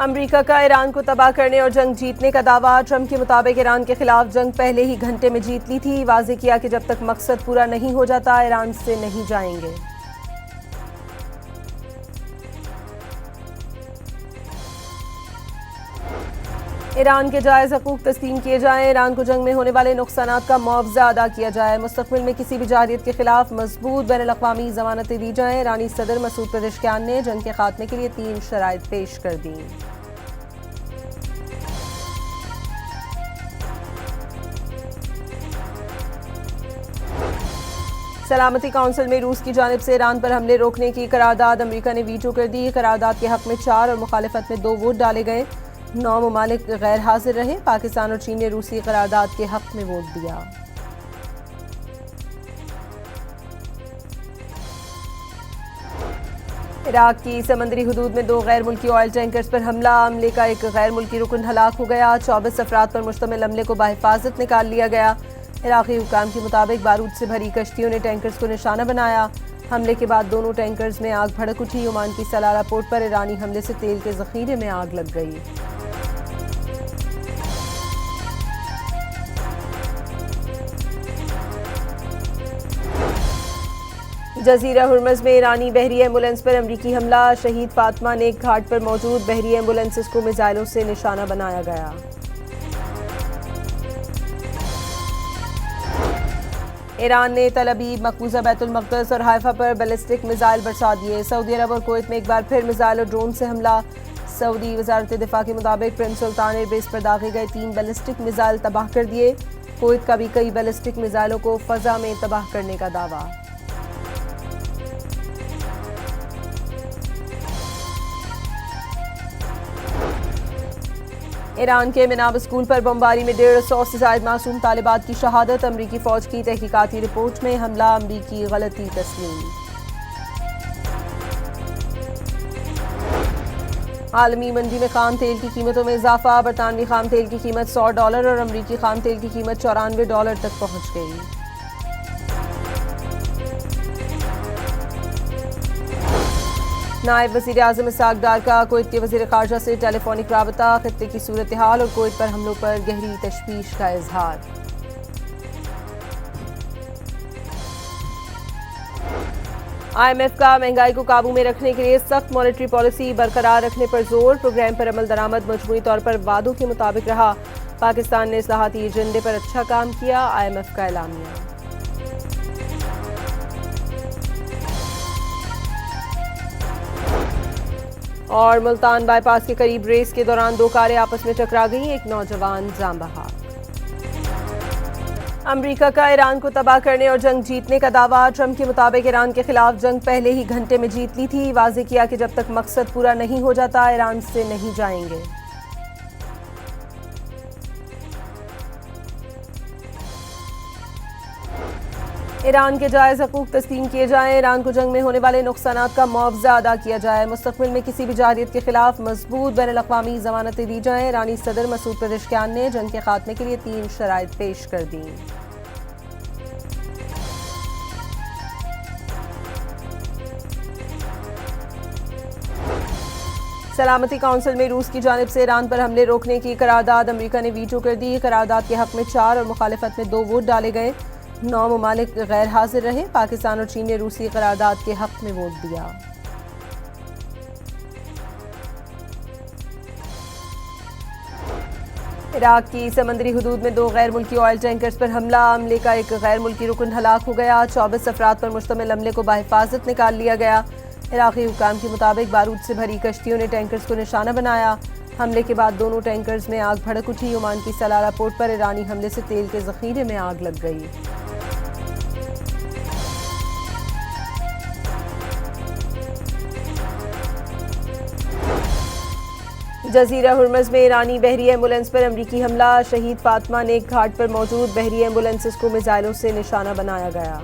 America का Iran को तबाह करने और जंग जीतने का दावा। ट्रंप के मुताबिक ईरान के खिलाफ जंग पहले ही घंटे में जीत ली थी। वाज़ेह किया कि जब तक मकसद पूरा नहीं हो जाता ईरान से नहीं जाएंगे। ईरान के जायज़ हकूक़ तस्लीम किए जाएं। ईरान को जंग में होने वाले नुकसानात का मुआवजा अदा किया जाए। मुस्तक़बिल में किसी भी जारियत के खिलाफ मजबूत बैनुल-अक़वामी ज़मानतें दी जाएं। ईरानी सदर मसूद पेज़ेश्कियान ने जंग के खात्मे के लिए 3 शराइत पेश कर दी। सलामती काउंसिल में रूस की जानिब से ईरान पर हमले रोकने की करारदाद अमेरिका ने वीटो कर दी। करारदाद के हक में 4 और मुखालिफत में 2 वोट डाले गए। 9 ममालिक गैर हाजिर रहे। पाकिस्तान और चीन ने रूसी करारदाद के हक में वोट दिया। इराक की समंदरी हुदूद में 2 गैर मुल्की ऑयल टैंकर्स पर हमले का एक गैर मुल्की रुकन हलाक हो गया। 24 अफराद पर मुश्तमिल हमले को बाहिफाजत निकाल लिया गया। इराकी हुकाम के मुताबिक बारूद से भरी कश्तियों ने टैंकर्स को निशाना बनाया। हमले के बाद दोनों टैंकर्स में आग भड़क उठी। ओमान की सलाला पोर्ट पर ईरानी हमले से तेल के जखीरे में आग लग गई। जजीरा हुर्मज़ में ईरानी बहरी एम्बुलेंस पर अमरीकी हमला। शहीद फातिमा नेक घाट पर मौजूद बहरी एम्बुलेंसेस को मिसाइलों से निशाना बनाया गया। ईरान ने तल अबीब, मकबूजा बैतुल मक़दस और हाइफा पर बैलिस्टिक मिसाइल बरसा दिए। सऊदी अरब और कुवैत में एक बार फिर मिसाइल और ड्रोन से हमला। सऊदी वज़ारत दिफा के मुताबिक प्रिंस सुल्तान एयरबेस पर दागे गए 3 बैलिस्टिक मिसाइल तबाह कर दिए। कुवैत का भी कई बैलिस्टिक मिसाइलों को फ़ज़ा में तबाह करने का दावा। ईरान के मिनाब स्कूल पर बमबारी में 150 से ज़ायद मासूम तालिबात की शहादत। अमरीकी फ़ौज की तहकीकाती रिपोर्ट में हमला अमरीकी गलती तस्लीम। आलमी मंडी में खाम तेल की कीमतों में इजाफा। बरतानवी खाम तेल की कीमत $100 और अमरीकी खाम तेल की कीमत $94 तक पहुंच गई। नायब वज़ीर आज़म इसहाक डार का कुवैत के वज़ीर ख़ारजा से टेलीफोनिक राबता। खत्ते की सूरत हाल और कुवैत पर हमलों पर गहरी तशवीश का इजहार। IMF का महंगाई को काबू में रखने के लिए सख्त मॉनेटरी पॉलिसी बरकरार रखने पर जोर। प्रोग्राम पर अमल दरामद मजमूई तौर पर वादों के मुताबिक रहा। पाकिस्तान ने इस्लाहाती एजेंडे पर अच्छा काम किया। IMF का एलामिया। और मुल्तान बाईपास के करीब रेस के दौरान 2 कारें आपस में टकरा गईं। एक नौजवान जान बहा। अमेरिका का ईरान को तबाह करने और जंग जीतने का दावा। ट्रंप के मुताबिक ईरान के खिलाफ जंग पहले ही घंटे में जीत ली थी। वाज़ेह किया कि जब तक मकसद पूरा नहीं हो जाता ईरान से नहीं जाएंगे। ईरान के जायज़ हकूक़ तस्लीम किए जाएं। ईरान को जंग में होने वाले नुकसानात का मुआवजा अदा किया जाए। मुस्तक़बिल में किसी भी जारियत के खिलाफ मजबूत बैनुल-अक़वामी ज़मानतें दी जाएं। ईरानी सदर मसूद पेज़ेश्कियान ने जंग के खात्मे के लिए 3 शराइत पेश कर दी। सलामती काउंसिल में रूस की जानिब से ईरान पर हमले रोकने की करारदाद अमेरिका ने वीटो कर दी। करारदाद के हक में 4 और मुखालिफत में 2 वोट डाले गए। 9 ममालिक गैर हाजिर रहे। पाकिस्तान और चीन ने रूसी करारदाद के हक में वोट दिया। इराक की समंदरी हुदूद में 2 गैर मुल्की ऑयल टैंकर्स पर हमले का एक गैर मुल्की रुकन हलाक हो गया। 24 अफराद पर मुश्तमिल हमले को बाहिफाजत निकाल लिया गया। इराकी हुकाम के मुताबिक बारूद से भरी कश्तियों ने टैंकर्स को निशाना बनाया। हमले के बाद दोनों टैंकर्स में आग भड़क उठी। ओमान की सलाला पोर्ट पर ईरानी हमले से तेल के जखीरे में आग लग गई। जजीरा हुर्मज़ में ईरानी बहरी एम्बुलेंस पर अमरीकी हमला। शहीद फातिमा नेक घाट पर मौजूद बहरी एम्बुलेंसेस को मिसाइलों से निशाना बनाया गया।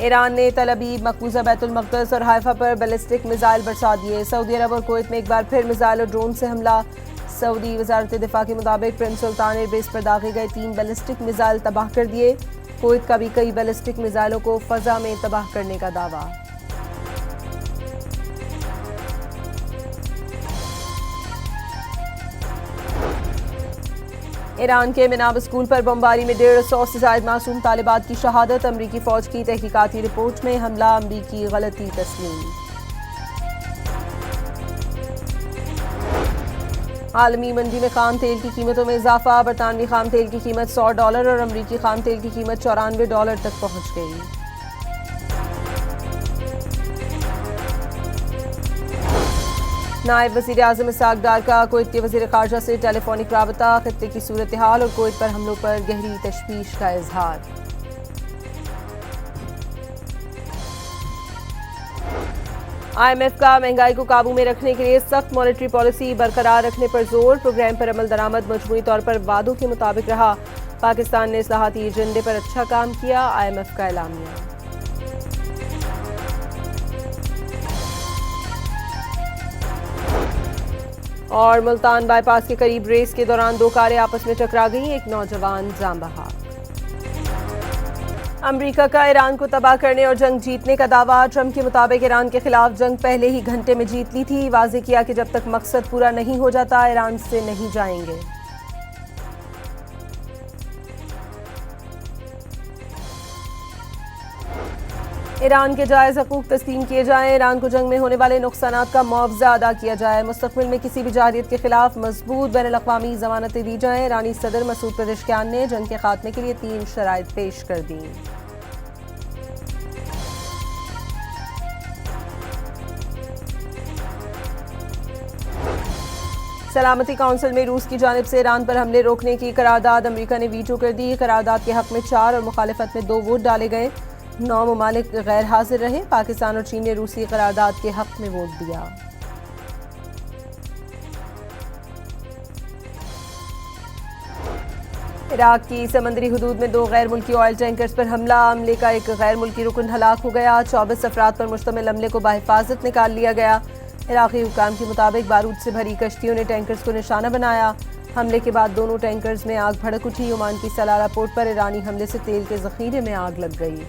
ईरान ने तल अबीब, मकबूजा बैतुल मक़दस और हाइफा पर बैलिस्टिक मिसाइल बरसा दिए। सऊदी अरब और कुवैत में एक बार फिर मिसाइल और ड्रोन से हमला। सऊदी वज़ारत दिफा के मुताबिक प्रिंस सुल्तान एयरबेस पर दागे गए 3 बैलिस्टिक मिसाइल तबाह कर दिए। कुवैत का भी कई बैलिस्टिक मिसाइलों को फ़ज़ा में तबाह करने का दावा। ईरान के मिनाब स्कूल पर बमबारी में 150 से ज्यादा मासूम तालिबात की शहादत। अमरीकी फौज की तहकीकाती रिपोर्ट में हमला अमरीकी गलती तस्लीम। आलमी मंडी में खाम तेल की कीमतों में इजाफा। बरतानवी खाम तेल की कीमत $100 और अमरीकी खाम तेल की कीमत $94 तक पहुंच गई। नायब वज़ीर आज़म इसहाक डार का कुवैत के वज़ीर ख़ारजा से टेलीफोनिक राबता। खत्ते की सूरत हाल और कुवैत पर हमलों पर गहरी तशवीश का इजहार। IMF का महंगाई को काबू में रखने के लिए सख्त मॉनेटरी पॉलिसी बरकरार रखने पर जोर। प्रोग्राम पर अमल दरामद मजमूई तौर पर वादों के मुताबिक रहा। पाकिस्तान ने इस्लाहाती एजेंडे पर अच्छा काम किया। IMF का एलामिया। और मुल्तान बाईपास के करीब रेस के दौरान दो कारें आपस में टकरा गईं। एक नौजवान जान बहक। अमेरिका का ईरान को तबाह करने और जंग जीतने का दावा। ट्रंप के मुताबिक ईरान के खिलाफ जंग पहले ही घंटे में जीत ली थी। वाज़ेह किया कि जब तक मकसद पूरा नहीं हो जाता ईरान से नहीं जाएंगे। ईरान के जायज़ हकूक़ तस्लीम किए जाएं। ईरान को जंग में होने वाले नुकसानात का मुआवजा अदा किया जाए। मुस्तक़बिल में किसी भी जारहियत के खिलाफ मजबूत बैनुल-अक़वामी ज़मानतें दी जाएं। ईरानी सदर मसूद पेज़ेश्कियान ने जंग के खात्मे के लिए 3 शराइत पेश कर दी। सलामती काउंसिल में रूस की जानिब से ईरान पर हमले रोकने की करारदाद अमेरिका ने वीटो कर दी। करारदाद के हक में 4 और मुखालिफत में 2 वोट डाले गए। 9 ममालिक गैर हाजिर रहे। पाकिस्तान और चीन ने रूसी करारदाद के हक में वोट दिया। इराक की समंदरी हुदूद में 2 गैर मुल्की ऑयल टैंकर्स पर हमला। हमले का एक गैर मुल्की रुकन हलाक हो गया। 24 अफराद पर मुश्तमिल हमले को बाहिफाजत निकाल लिया गया। इराकी हुकाम के मुताबिक बारूद से भरी कश्तियों ने टैंकर्स को निशाना बनाया। हमले के बाद दोनों टैंकर्स में आग भड़क उठी। ओमान की सलाला पोर्ट पर ईरानी हमले से तेल के जखीरे में आग लग गई।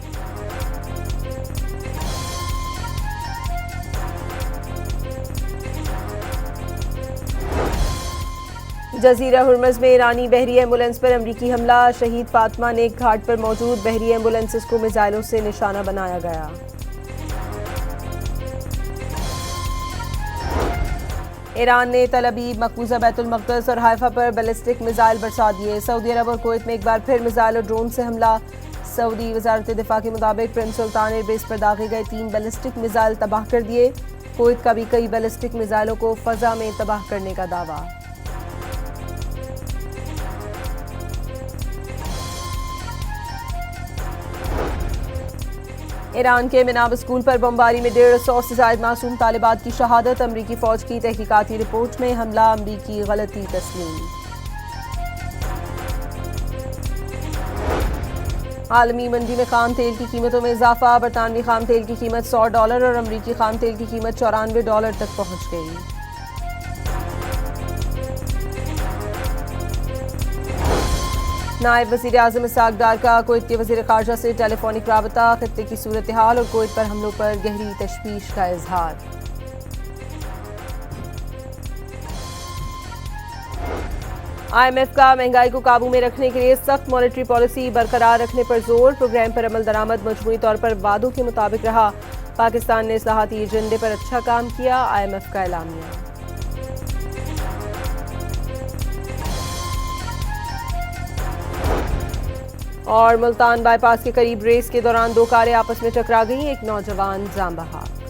जजीरा हुर्मज़ में ईरानी बहरी एम्बुलेंस पर अमरीकी हमला। शहीद फातिमा नेक घाट पर मौजूद बहरी एम्बुलेंसेस को मिसाइलों से निशाना बनाया गया। ईरान ने तल अबीब, मकबूजा बैतुल मक़दस और हाइफा पर बैलिस्टिक मिसाइल बरसा दिए। सऊदी अरब और कुवैत में एक बार फिर मिसाइल और ड्रोन से हमला। सऊदी वज़ारत दिफा के मुताबिक प्रिंस सुल्तान एयरबेस पर दागे गए 3 बैलिस्टिक मिसाइल तबाह कर दिए। कुवैत का भी कई बैलिस्टिक मिसाइलों को फ़ज़ा में तबाह करने का दावा। ईरान के मिनाब स्कूल पर बमबारी में 150 से ज्यादा मासूम तालिबात की शहादत। अमरीकी फौज की तहकीकाती रिपोर्ट में हमला अमरीकी गलती तस्लीम। आलमी मंडी में खाम तेल की कीमतों में इजाफा। बरतानवी खाम तेल की कीमत $100 और अमरीकी खाम तेल की कीमत $94 तक पहुंच गई। नायब वज़ीर आज़म इसहाक डार का कुवैत के वज़ीर ख़ारजा से टेलीफोनिक राबता। खत्ते की सूरत हाल और कुवैत पर हमलों पर गहरी तशवीश का इजहार। IMF का महंगाई को काबू में रखने के लिए सख्त मॉनेटरी पॉलिसी बरकरार रखने पर जोर। प्रोग्राम पर अमल दरामद मजमूई तौर पर वादों के मुताबिक रहा। पाकिस्तान ने इस्लाहाती एजेंडे पर अच्छा काम किया। IMF का एलामिया। और मुल्तान बाईपास के करीब रेस के दौरान 2 कारें आपस में टकरा गईं। एक नौजवान जान बहक।